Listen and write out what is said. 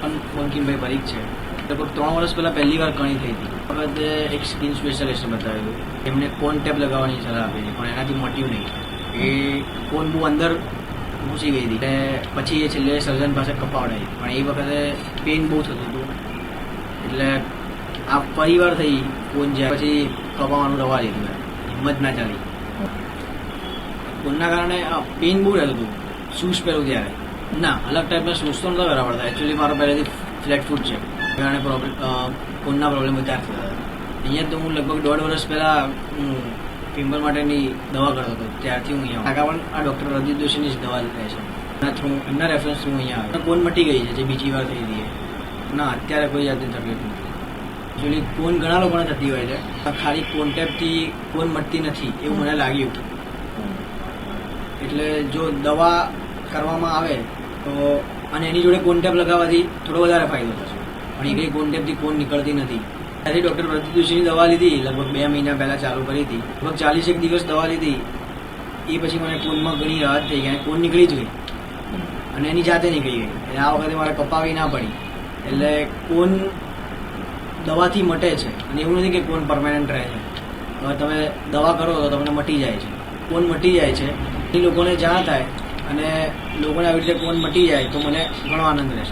પણ બંકિમભાઈ પરીખ છે. લગભગ 3 વર્ષ પહેલાં પહેલી વાર કણી થઈ હતી. વખતે એક સ્કિન સ્પેશિયાલિસ્ટ બતાવ્યું, એમને કોન ટેપ લગાવવાની સલાહ આપી હતી, પણ એનાથી મટ્યું નહીં. એ કોન બહુ અંદર ઘૂસી ગઈ હતી એટલે પછી એ છેલ્લે સર્જન પાસે કપાવડાવી, પણ એ વખતે પેઇન બહુ થતું હતું. એટલે આ પરિવાર થઈ કોન જાય પછી કપાવવાનું રવા લીધું, હિંમત ના ચાલી. કોનના કારણે પેઇન બહુ રહેતું હતું. શૂઝ પહેરું ત્યારે ના, અલગ ટાઈપના શૂઝ તો નહોતા પહેરવા પડતા. એકચ્યુઅલી મારો પહેલેથી ફ્લેટ ફૂટ છે, કારણે કોનના પ્રોબ્લેમ વધારે થતા હતા. અહીંયા તો હું લગભગ 1.5 વર્ષ પહેલાં પિમ્પલ માટેની દવા કરતો હતો, ત્યારથી હું અહીંયા કાકા પણ આ ડૉક્ટર રજિત જોશીની જ દવા લે છે. એના થ્રુ એમના રેફરન્સ થ્રુ અહીંયા આવે. કોન મટી ગઈ છે જે બીજી વાર થઈ હતી. ના, અત્યારે કોઈ જાતની તકલીફ નથી. એકચ્યુઅલી કોન ઘણા લોકોને થતી હોય છે, ખાલી કોન ટેપથી કોન મટતી નથી એવું મને લાગ્યું. એટલે જો દવા કરવામાં આવે તો, અને એની જોડે કોન ટેપ લગાવવાથી થોડો વધારે ફાયદો થશે. પણ એ કંઈ કોન ટેપથી કોન નીકળતી નથી. ત્યાંથી ડૉક્ટર રજિત જોશીની દવા લીધી, લગભગ 2 મહિના પહેલાં ચાલુ કરી હતી. લગભગ 41 દિવસ દવા લીધી. એ પછી મને કોનમાં ઘણી રાહત થઈ ગઈ, કોન નીકળી જ ગઈ અને એની જાતે નીકળી ગઈ. એટલે આ વખતે મારે કપાવી ના પડી. એટલે કોન દવાથી મટે છે, અને એવું નથી કે કોન પરમાનન્ટ રહે છે. હવે તમે દવા કરો તો તમને મટી જાય છે, કોન મટી જાય છે. એ લોકોને જાણ થાય અને લોકોને આવી રીતે કોન મટી જાય તો મને ઘણો આનંદ રહેશે.